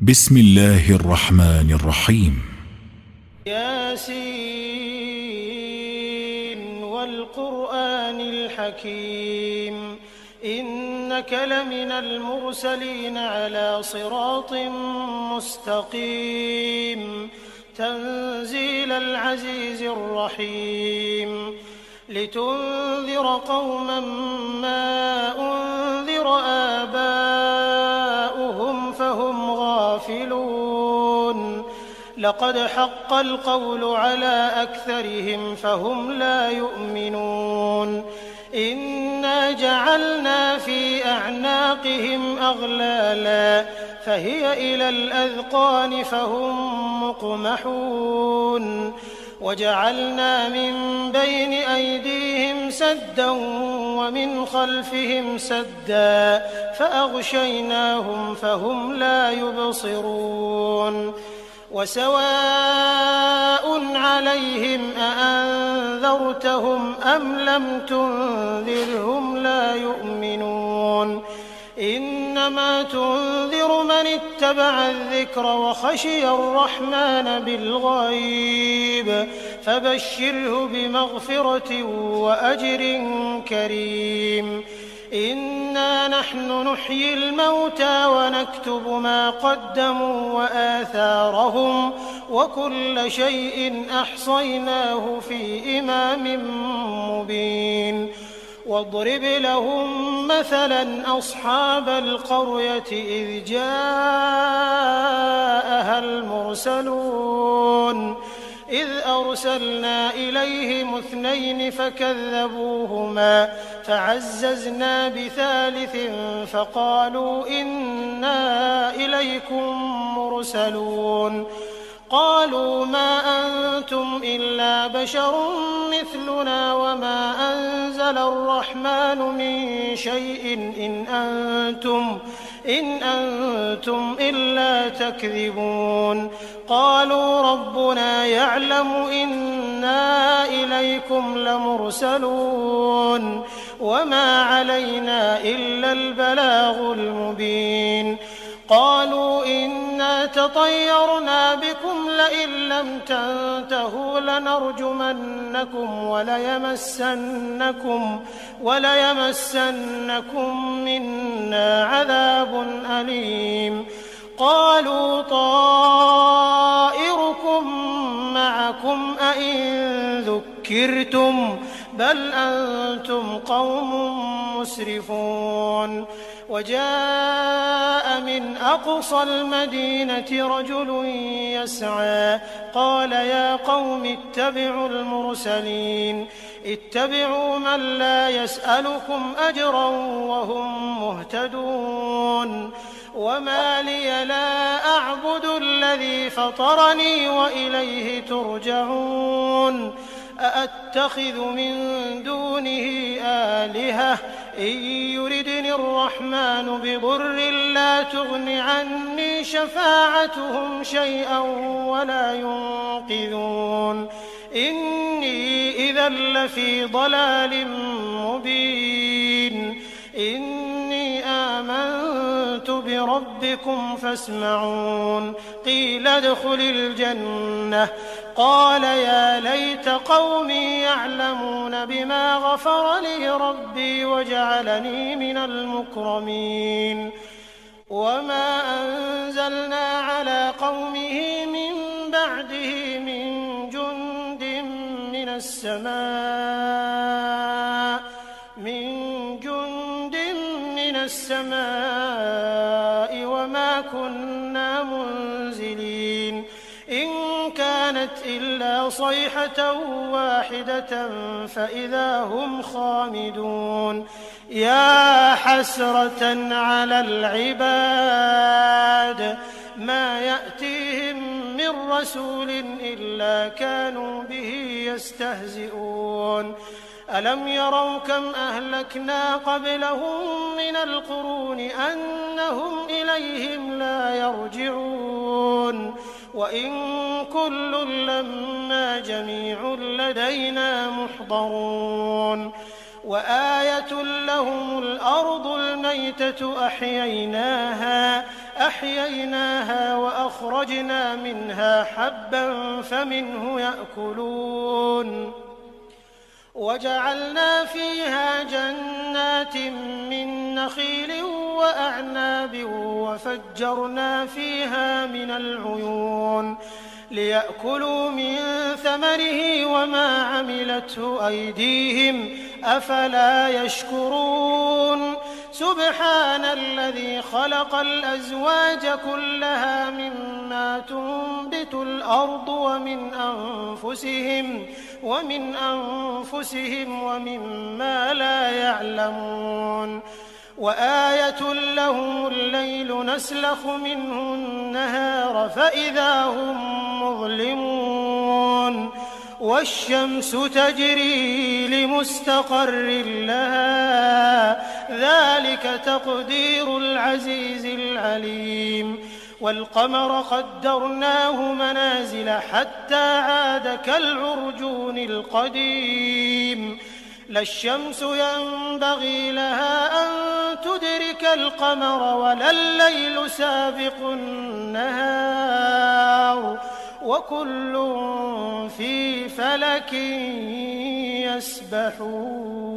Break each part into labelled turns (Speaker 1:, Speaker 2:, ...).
Speaker 1: بسم الله الرحمن الرحيم.
Speaker 2: ياسين والقرآن الحكيم إنك لمن المرسلين على صراط مستقيم تنزيل العزيز الرحيم لتنذر قوما ما أنذر آباؤهم فهم غافلون لقد حق القول على أكثرهم فهم لا يؤمنون إنا جعلنا في أعناقهم أغلالا فهي إلى الأذقان فهم مقمحون وجعلنا من بين أيديهم سدا ومن خلفهم سدا فأغشيناهم فهم لا يبصرون وسواء عليهم أأنذرتهم أم لم تنذرهم لا يؤمنون إنما تنذر من اتبع الذكر وخشي الرحمن بالغيب فبشره بمغفرة وأجر كريم إنا نحن نحيي الموتى ونكتب ما قدموا وآثارهم وكل شيء أحصيناه في إمام مبين واضرب لهم مثلا أصحاب القرية إذ جاءها المرسلون إذ أرسلنا إليهم 2 فكذبوهما فعززنا بثالث فقالوا إنا إليكم مرسلون قالوا ما أنتم إلا بشر مثلنا وما أنزل الرحمن من شيء إن أنتم إلا تكذبون قالوا ربنا يعلم إنا إليكم لمرسلون وما علينا إلا البلاغ المبين قالوا إنا تطيرنا بكم لئن لم تنتهوا لنرجمنكم وليمسنكم منا عذاب أليم قالوا طائركم معكم أئن ذكرتم بل أنتم قوم مسرفون وجاء من أقصى المدينة رجل يسعى قال يا قوم اتبعوا المرسلين اتبعوا من لا يسألكم أجرا وهم مهتدون وما لي لا أعبد الذي فطرني وإليه ترجعون أأتخذ من دونه آلهة إن يردني الرحمن بضر لا تغن عني شفاعتهم شيئا ولا ينقذون إني إذا لفي ضلال مبين إني آمنت بربكم فاسمعون قيل ادخل الجنة قال يا ليت قومي يعلمون بما غفر لي ربي وجعلني من المكرمين وما أنزلنا على قومه من بعده من جند من السماء وما كنا منزلين إن كانت إلا صيحة واحدة فإذا هم خامدون يا حسرة على العباد ما يأتيهم من رسول إلا كانوا به يستهزئون ألم يروا كم أهلكنا قبلهم من القرون أنهم إليهم لا يرجعون وإن كل لما جميع لدينا محضرون وآية لهم الأرض الميتة أحييناها فأخرجنا منها حبا فمنه يأكلون وجعلنا فيها جنات من نخيل وأعناب وفجرنا فيها من العيون ليأكلوا من ثمره وما عملته أيديهم أفلا يشكرون سبحان الذي خلق الأزواج كلها مما تنبت الأرض ومن أنفسهم ومما لا يعلمون وآية لهم الليل نسلخ منه النهار فإذا هم مظلمون والشمس تجري لمستقر لها ذلك تقدير العزيز العليم والقمر قدرناه منازل حتى عاد كالعرجون القديم لا الشمس ينبغي لها أن تدرك القمر ولا الليل سابق النهار وكل في فلك يسبحون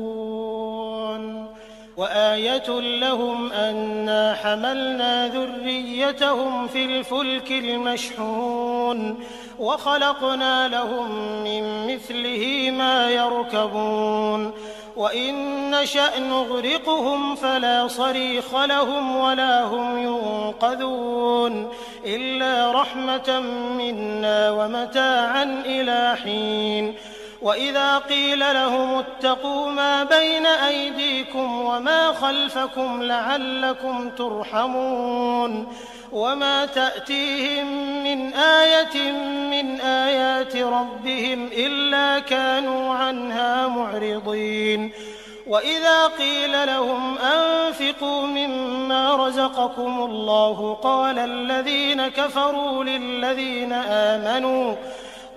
Speaker 2: وآية لهم أنا حملنا ذريتهم في الفلك المشحون وخلقنا لهم من مثله ما يركبون وإن نشأ نغرقهم فلا صريخ لهم ولا هم ينقذون إلا رحمة منا ومتاعا إلى حين وإذا قيل لهم اتقوا ما بين أيديكم وما خلفكم لعلكم ترحمون وما تأتيهم من آية من آيات ربهم إلا كانوا عنها معرضين وإذا قيل لهم أنفقوا مما رزقكم الله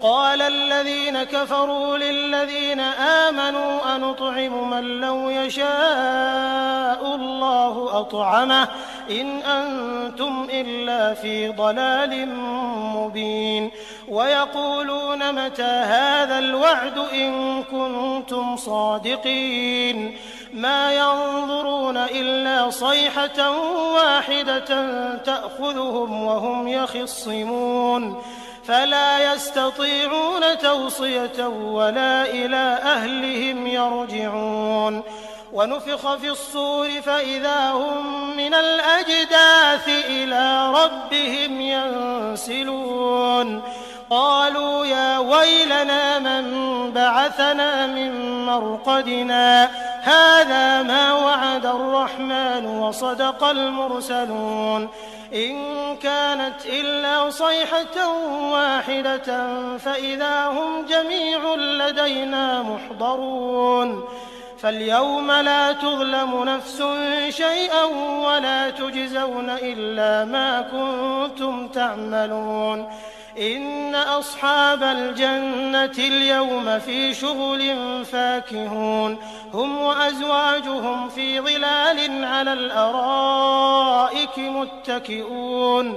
Speaker 2: قال الذين كفروا للذين آمنوا أنطعم من لو يشاء الله أطعمه إن أنتم إلا في ضلال مبين ويقولون متى هذا الوعد إن كنتم صادقين ما ينظرون إلا صيحة واحدة تأخذهم وهم يخصمون فلا يستطيعون توصية ولا إلى أهلهم يرجعون ونفخ في الصور فإذا هم من الأجداث إلى ربهم ينسلون قالوا يا ويلنا من بعثنا من مرقدنا هذا ما وعد الرحمن وصدق المرسلون إن كانت إلا صيحة واحدة فإذا هم جميع لدينا محضرون فاليوم لا تظلم نفس شيئا ولا تجزون إلا ما كنتم تعملون إن أصحاب الجنة اليوم في شغل فاكهون هم وأزواجهم في ظلال على الأرائك متكئون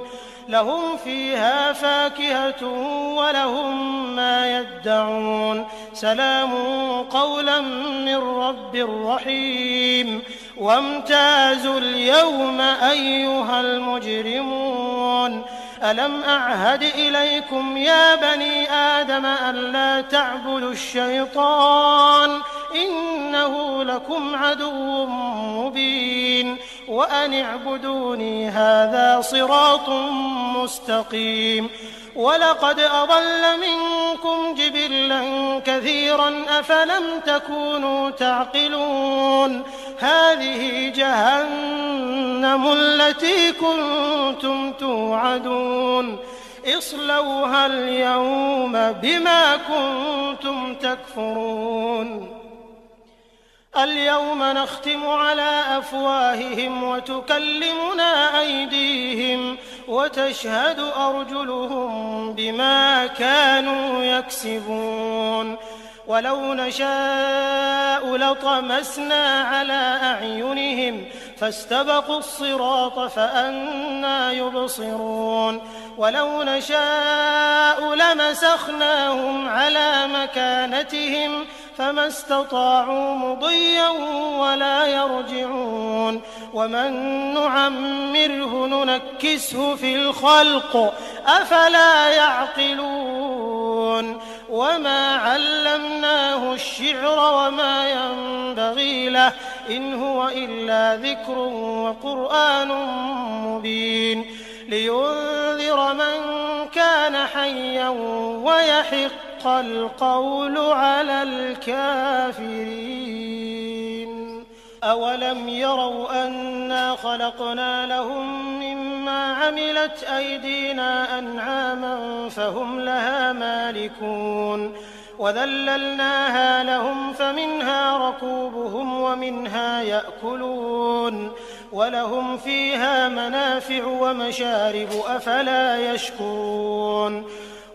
Speaker 2: لهم فيها فاكهة ولهم ما يدعون سلام قولا من رب رحيم وامتازوا اليوم أيها المجرمون ألم أعهد إليكم يا بني آدم ألا تعبدوا الشيطان إنه لكم عدو مبين وأن اعبدوني هذا صراط مستقيم ولقد أضل منكم جبلا كثيرا أفلم تكونوا تعقلون هذه جهنم التي كنتم توعدون اصلوها اليوم بما كنتم تكفرون اليوم نختم على أفواههم وتكلمنا أيديهم وتشهد أرجلهم بما كانوا يكسبون ولو نشاء لطمسنا على أعينهم فاستبقوا الصراط فأنى يبصرون ولو نشاء لمسخناهم على مكانتهم فما استطاعوا مضيا ولا يرجعون ومن نعمره ننكسه في الخلق أفلا يعقلون وما علمناه الشعر وما ينبغي له إن هو إلا ذكر وقرآن مبين لينذر من كان حيا ويحق القول على الكافرين أولم يروا أنا خلقنا لهم مما عملت أيدينا أنعاما فهم لها مالكون وذللناها لهم فمنها ركوبهم ومنها يأكلون ولهم فيها منافع ومشارب أفلا يشكرون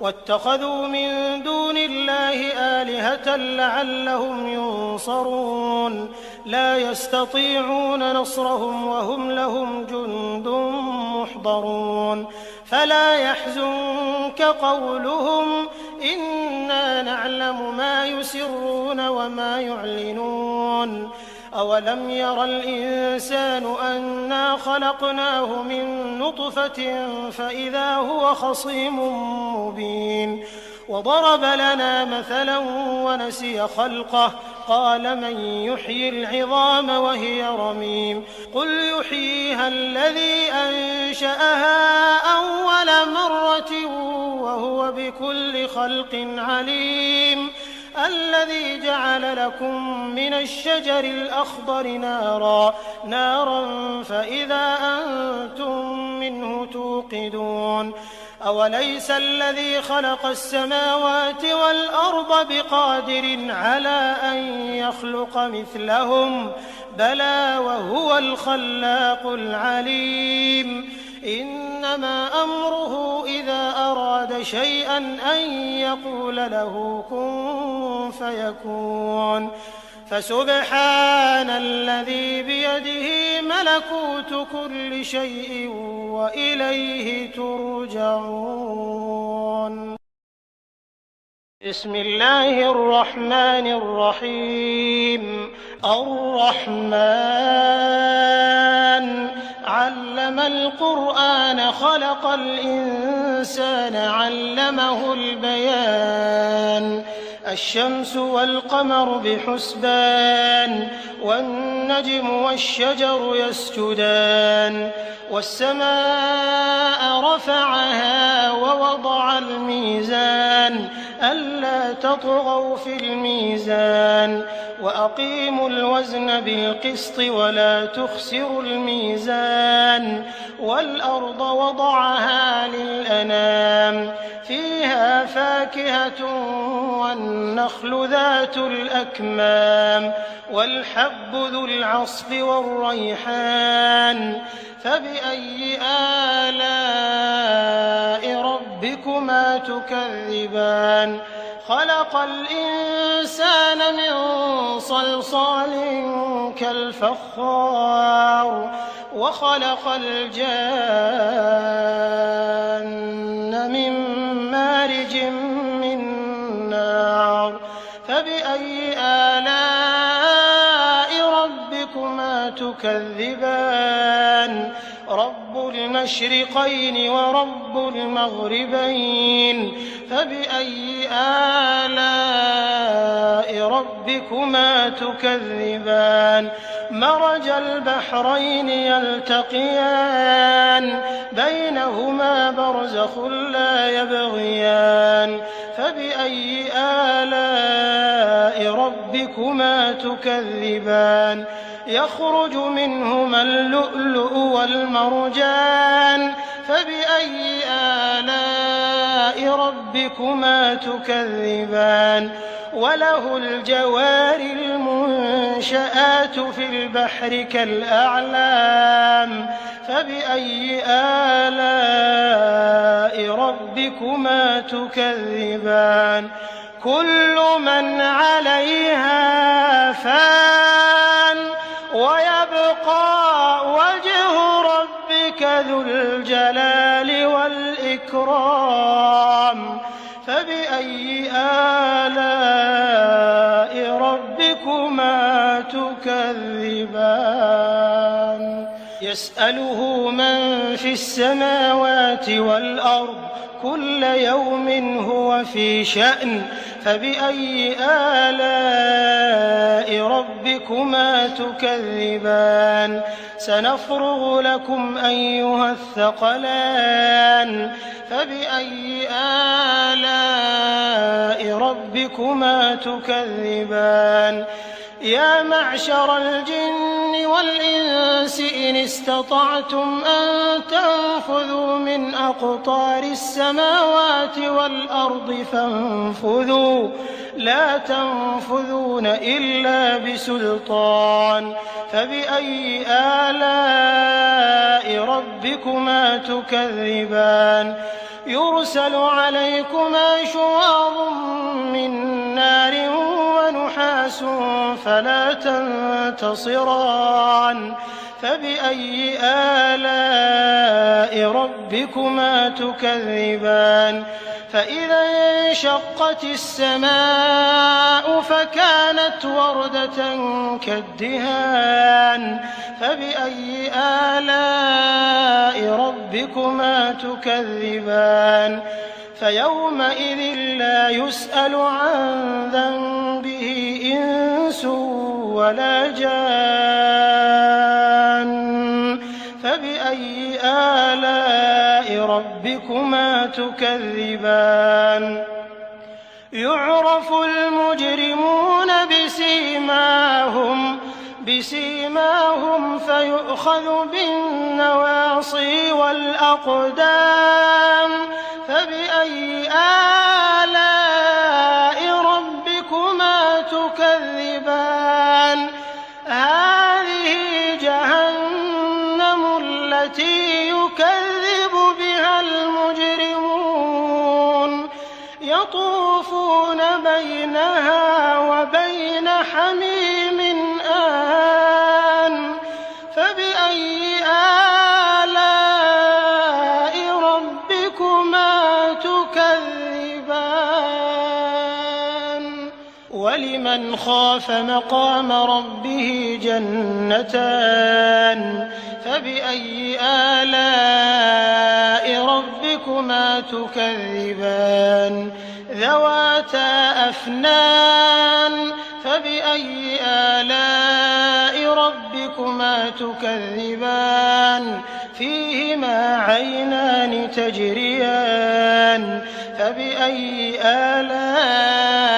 Speaker 2: واتخذوا من دون الله آلهة لعلهم ينصرون لا يستطيعون نصرهم وهم لهم جند محضرون فلا يحزنك قولهم إنا نعلم ما يسرون وما يعلنون أولم ير الإنسان أنا خلقناه من نطفة فإذا هو خصيم مبين وضرب لنا مثلا ونسي خلقه قال من يحيي العظام وهي رميم قل يحييها الذي أنشأها أول مرة وهو بكل خلق عليم الذي جعل لكم من الشجر الأخضر نارا فإذا أنتم منه توقدون أوليس الذي خلق السماوات والأرض بقادر على أن يخلق مثلهم بلى وهو الخلاق العليم إنما أمره إذا أراد شيئا أن يقول له كن فيكون فسبحان الذي بيده ملكوت كل شيء وإليه ترجعون بسم الله الرحمن الرحيم الرحمن علم القرآن خلق الإنسان علمه البيان الشمس والقمر بحسبان والنجم والشجر يسجدان والسماء رفعها ووضع الميزان ألا تطغوا في الميزان وأقيموا الوزن بالقسط ولا تخسروا الميزان والأرض وضعها للأنام فيها فاكهة والنخل ذات الأكمام والحب ذو العصف والريحان فبأي آلاء ربكما تكذبان خلق الإنسان من صلصال كالفخار وخلق الجان من مارج من نار فبأي آلاء ربكما تكذبان رب المشرقين ورب المغربين فبأي آلاء ربكما تكذبان مرج البحرين يلتقيان بينهما برزخ لا يبغيان فبأي آلاء ربكما تكذبان يخرج منهما اللؤلؤ والمرجان فبأي آلاء ربكما تكذبان وله الجوار المنشآت في البحر كالأعلام فبأي آلاء ربكما تكذبان كل من عليها فان ويبقى وجه ربك ذو الجلال والإكرام والإكرام فبأي آلاء ربكما تكذبان يسأله من في السماوات والأرض كل يوم هو في شأن فبأي آلاء ربكما تكذبان سنفرغ لكم أيها الثقلان فبأي آلاء ربكما تكذبان يا معشر الجن والإنس إن استطعتم أن تنفذوا من أقطار السماوات والأرض فانفذوا لا تنفذون إلا بسلطان فبأي آلاء ربكما تكذبان يرسل عليكما شواظ من نار ونحاس فلا تنتصران فبأي آلاء ربكما تكذبان فإذا انشقت السماء فكانت وردة كالدهان فبأي آلاء ربكما تكذبان فيومئذ لا يسأل عن ذنبه إنس ولا جان فبأي آلاء ربكما تكذبان يعرف المجرمون بسيماهم فيؤخذ بالنواصي والأقدام فبأي آلاء ربكما تكذبان هذه جهنم التي يكذب بها المجرمون يطوفون بينها وبين حميم آن فبأي آلاء ربكما تكذبان ولمن خاف مقام ربه جنتان فبأي آلاء ربكما تكذبان ذواتا أفنان فبأي آلاء ربكما تكذبان فيهما عينان تجريان فبأي آلاء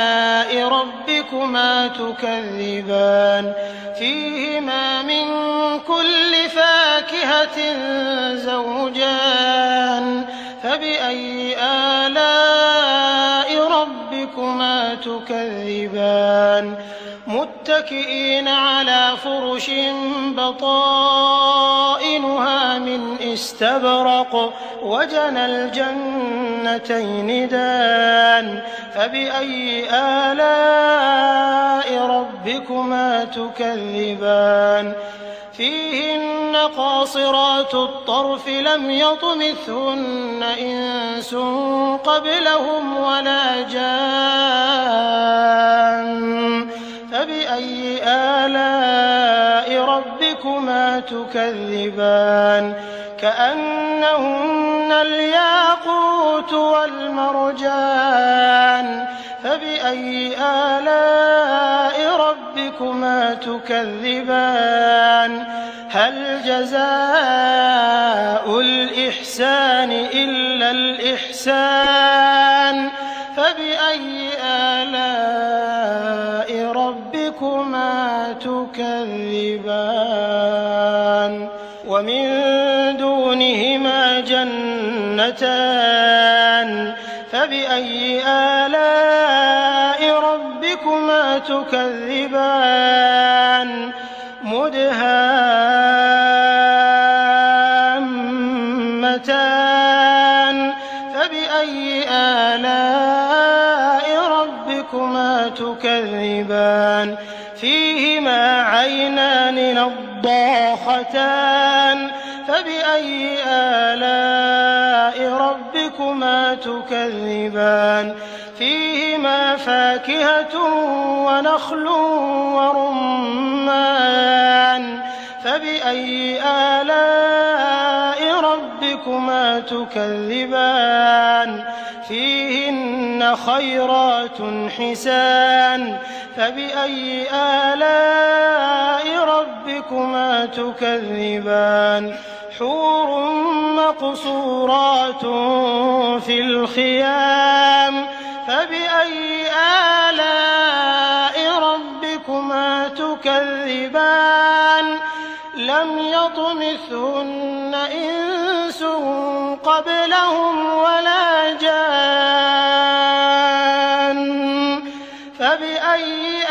Speaker 2: ربكما تكذبان فيهما من كل فاكهة زوجان فبأي آلاء ربكما تكذبان متكئين على فرش بطائنها من استبرق وجنى الجنتين دان فبأي آلاء ربكما تكذبان فيهن قاصرات الطرف لم يطمثهن إنس قبلهم ولا جان فبأي آلاء ربكما تكذبان كأنهن الياقوت والمرجان فبأي آلاء ربكما تكذبان هل جزاء الإحسان إلا الإحسان فبأي آلاء ربكما تكذبان ومن دونهما جنتان فبأي آلاء ربكما تكذبان مدهامتان فبأي آلاء ربكما تكذبان فيهما عينان نضاختان فبأي آلاء ربكما ربكما تكذبان فيهما فاكهة ونخل ورمان فبأي آلاء ربكما تكذبان فيهن خيرات حسان فبأي آلاء ربكما تكذبان حور مقصورات في الخيام فبأي آلاء ربكما تكذبان لم يطمثهن إنس قبلهم ولا جان فبأي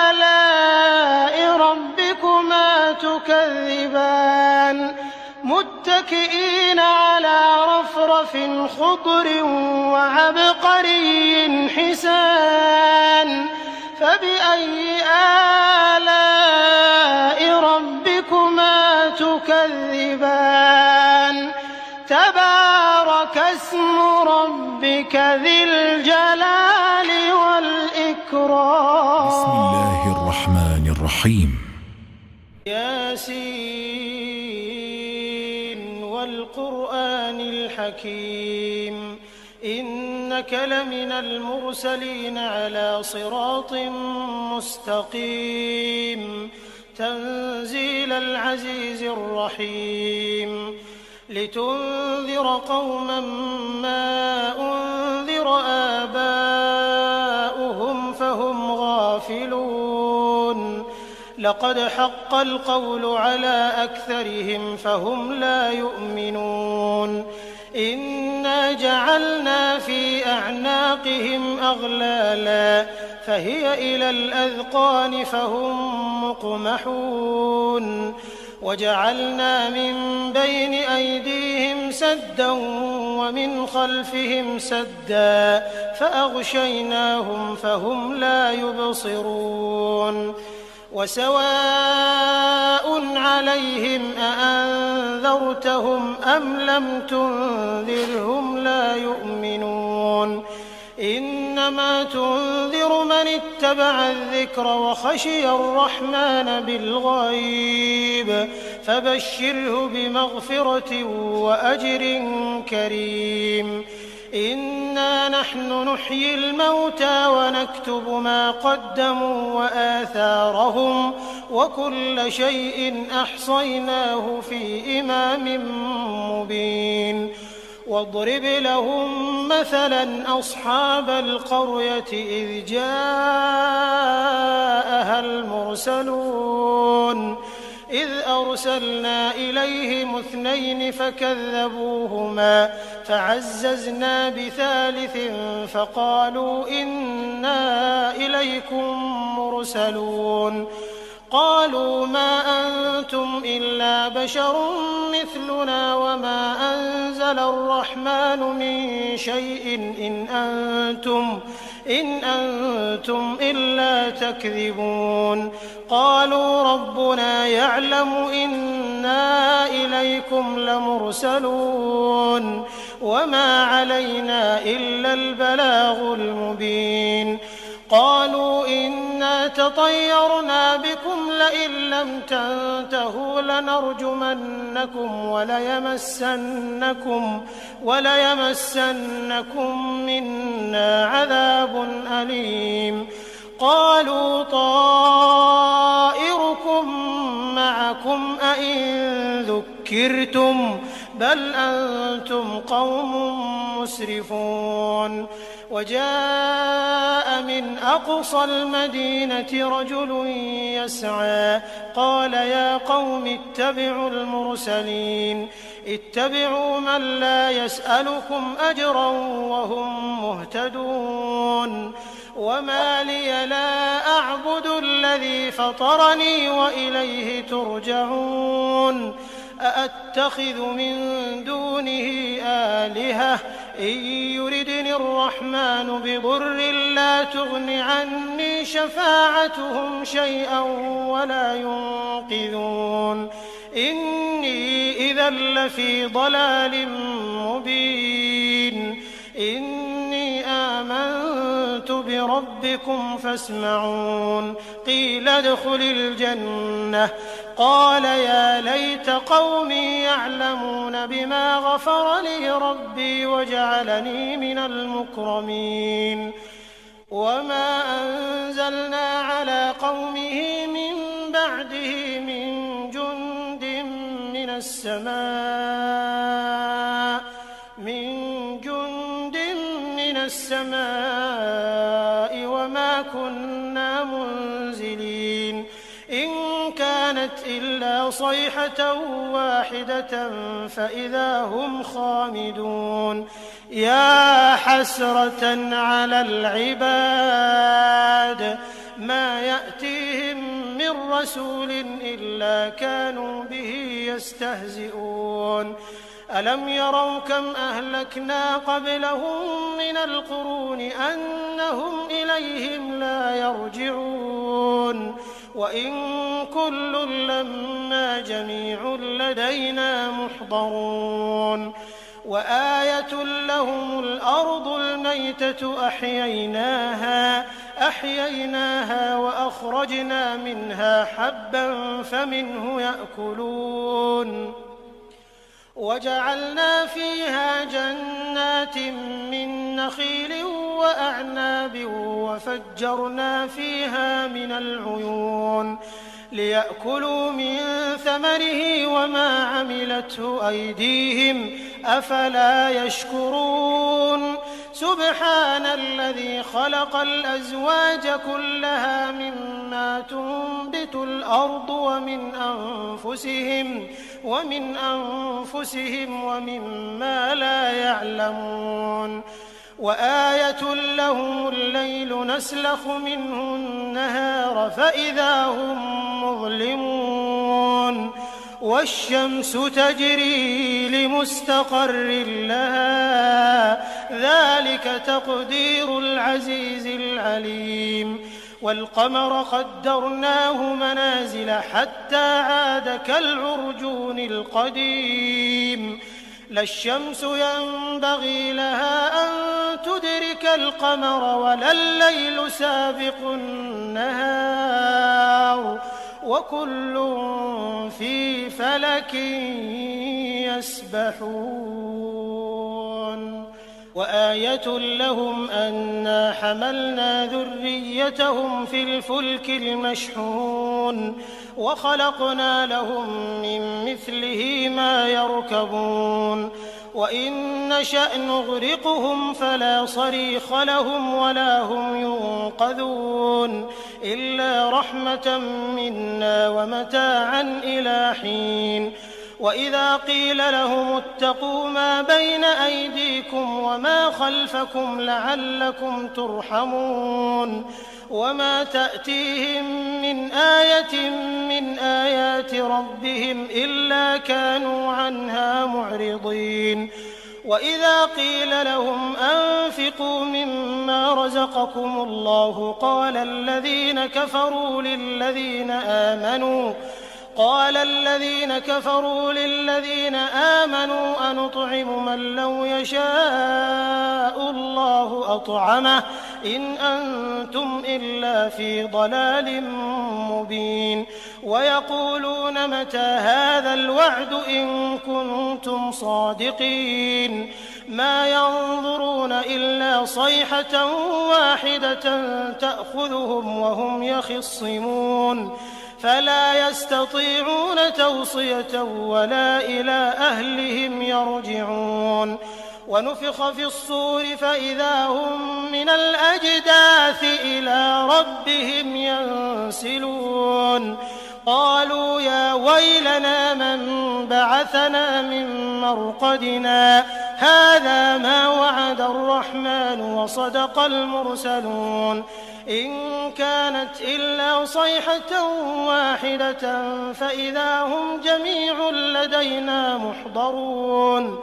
Speaker 2: آلاء ربكما تكذبان متكئين على رفرف خضر وعبقري حسان فبأي آلاء ربكما تكذبان تبارك اسم ربك ذي الجلال والإكرام.
Speaker 1: بسم الله الرحمن الرحيم.
Speaker 2: ياسين والقرآن الحكيم إنك لمن المرسلين على صراط مستقيم تنزيل العزيز الرحيم لتنذر قوما ما أنذر آباؤهم فهم غافلون لقد حق القول على أكثرهم فهم لا يؤمنون إنا جعلنا في أعناقهم أغلالا فهي إلى الأذقان فهم مقمحون وجعلنا من بين أيديهم سدا ومن خلفهم سدا فأغشيناهم فهم لا يبصرون وسواء عليهم أأنذرتهم أم لم تنذرهم لا يؤمنون إنما تنذر من اتبع الذكر وخشي الرحمن بالغيب فبشره بمغفرة وأجر كريم إنا نحن نحيي الموتى ونكتب ما قدموا وآثارهم وكل شيء أحصيناه في إمام مبين واضرب لهم مثلا أصحاب القرية إذ جاءها المرسلون إذ أرسلنا إليهم 2 فكذبوهما فعززنا بثالث فقالوا إنا إليكم مرسلون قالوا ما أنتم إلا بشر مثلنا وما أنزل الرحمن من شيء إن أنتم إلا تكذبون قالوا ربنا يعلم إنا إليكم لمرسلون وما علينا إلا البلاغ المبين قالوا إنا تطيرنا بكم لئن لم تنتهوا لنرجمنكم وليمسنكم منا عذاب أليم قالوا طائركم معكم أئن ذكرتم بل أنتم قوم مسرفون وجاء من أقصى المدينة رجل يسعى قال يا قوم اتبعوا المرسلين اتبعوا من لا يسألكم أجرا وهم مهتدون وما لي لا أعبد الذي فطرني وإليه ترجعون أأتخذ من دونه آلهة إن يردني الرحمن بضر لا تغن عني شفاعتهم شيئا ولا ينقذون إني إذا لفي ضلال مبين ربكم فاسمعون قيل ادخل الجنة قال يا ليت قومي يعلمون بما غفر لي ربي وجعلني من المكرمين وما أنزلنا على قومه من بعده من جند من السماء وما كنا منزلين إن كانت إلا صيحة واحدة فإذا هم خامدون يا حسرة على العباد ما يأتيهم من رسول إلا كانوا به يستهزئون ألم يروا كم أهلكنا قبلهم من القرون أنهم إليهم لا يرجعون وإن كل لما جميع لدينا محضرون وآية لهم الأرض الميتة أحييناها وأخرجنا منها حبا فمنه يأكلون وجعلنا فيها جنات من نخيل وأعناب وفجرنا فيها من العيون ليأكلوا من ثمره وما عملته أيديهم أفلا يشكرون سبحان الذي خلق الأزواج كلها مما تنبت الأرض ومن أنفسهم ومما لا يعلمون وآية لهم الليل نسلخ منه النهار فإذا هم مظلمون والشمس تجري لمستقر لها ذلك تقدير العزيز العليم والقمر قدرناه منازل حتى عاد كالعرجون القديم لا الشمس ينبغي لها أن تدرك القمر ولا الليل سابق النهار وكل في فلك يسبحون وآية لهم أنا حملنا ذريتهم في الفلك المشحون وخلقنا لهم من مثله ما يركبون وإن نشأ نغرقهم فلا صريخ لهم ولا هم ينقذون إلا رحمة منا ومتاعا إلى حين وإذا قيل لهم اتقوا ما بين أيديكم وما خلفكم لعلكم ترحمون وما تأتيهم من آية من آيات ربهم إلا كانوا عنها معرضين وإذا قيل لهم أنفقوا مما رزقكم الله قال الذين كفروا للذين آمنوا أنطعم من لو يشاء الله أطعمه إن أنتم إلا في ضلال مبين ويقولون متى هذا الوعد إن كنتم صادقين ما ينظرون إلا صيحة واحدة تأخذهم وهم يخصمون فلا يستطيعون توصية ولا إلى أهلهم يرجعون ونفخ في الصور فإذا هم من الأجداث إلى ربهم ينسلون قالوا يا ويلنا من بعثنا من مرقدنا هذا ما وعد الرحمن وصدق المرسلون إن كانت إلا صيحة واحدة فإذا هم جميع لدينا محضرون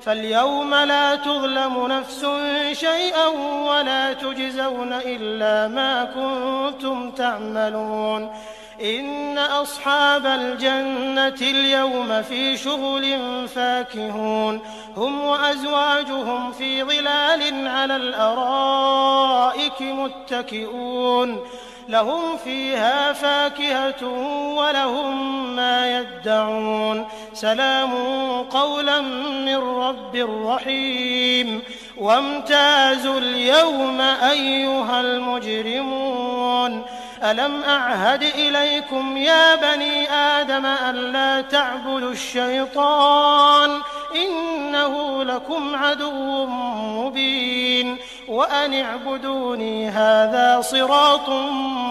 Speaker 2: فاليوم لا تظلم نفس شيئا ولا تجزون إلا ما كنتم تعملون إن أصحاب الجنة اليوم في شغل فاكهون هم وأزواجهم في ظلال على الأرائك متكئون لهم فيها فاكهة ولهم ما يدعون سلام قولا من رب رحيم وامتازوا اليوم أيها المجرمون ألم أعهد إليكم يا بني آدم ألا تعبدوا الشيطان إنه لكم عدو مبين وأن اعبدوني هذا صراط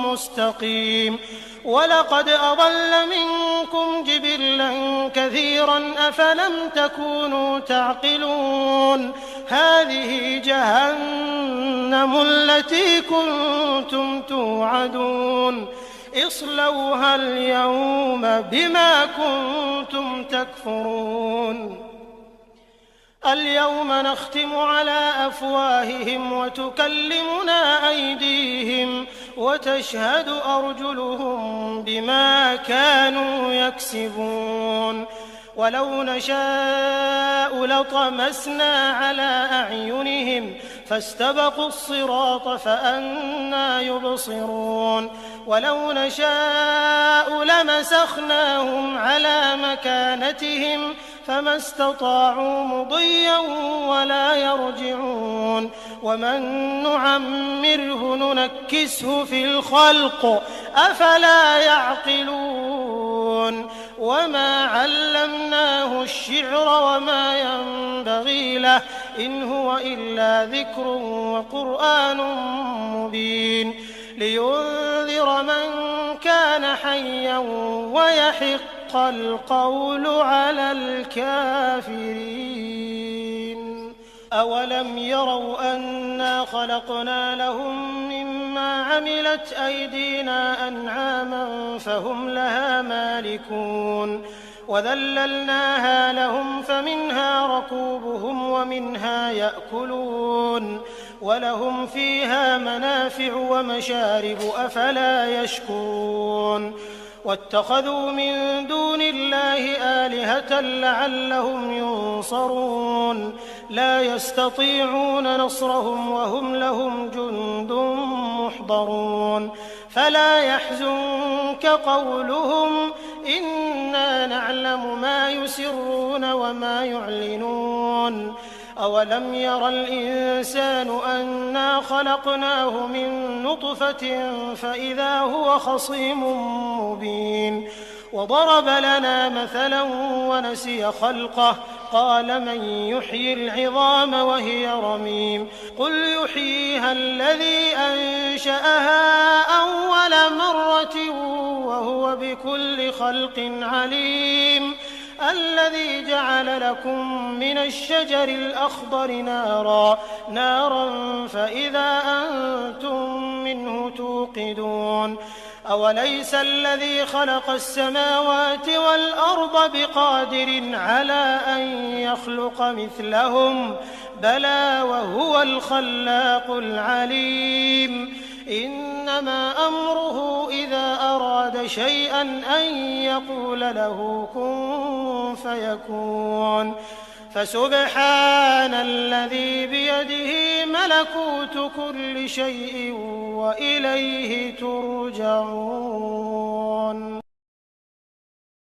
Speaker 2: مستقيم ولقد أضل منكم جبلا كثيرا أفلم تكونوا تعقلون هذه جهنم التي كنتم توعدون اصلوها اليوم بما كنتم تكفرون اليوم نختم على أفواههم وتكلمنا أيديهم وتشهد أرجلهم بما كانوا يكسبون ولو نشاء لطمسنا على أعينهم فاستبقوا الصراط فأنى يبصرون ولو نشاء لمسخناهم على مكانتهم فما استطاعوا مضيا ولا يرجعون ومن نعمره ننكسه في الخلق أفلا يعقلون وما علمناه الشعر وما ينبغي له إن هو إلا ذكر وقرآن مبين لينذر من كان حيا ويحق القول على الكافرين أولم يروا أنا خلقنا لهم مما عملت أيدينا أنعاما فهم لها مالكون وذللناها لهم فمنها ركوبهم ومنها يأكلون ولهم فيها منافع ومشارب أفلا يشكرون واتخذوا من دون الله آلهة لعلهم ينصرون لا يستطيعون نصرهم وهم لهم جند محضرون فلا يحزنك قولهم إنا نعلم ما يسرون وما يعلنون أولم ير الإنسان أنا خلقناه من نطفة فإذا هو خصيم مبين وضرب لنا مثلا ونسي خلقه قال من يحيي العظام وهي رميم قل يحييها الذي أنشأها أول مرة وهو بكل خلق عليم الذي جعل لكم من الشجر الأخضر نارا فإذا أنتم منه توقدون أوليس الذي خلق السماوات والأرض بقادر على أن يخلق مثلهم بلى وهو الخلاق العليم إنما أمره إذا أراد شيئا أن يقول له كن فيكون فسبحان الذي بيده ملكوت كل شيء وإليه ترجعون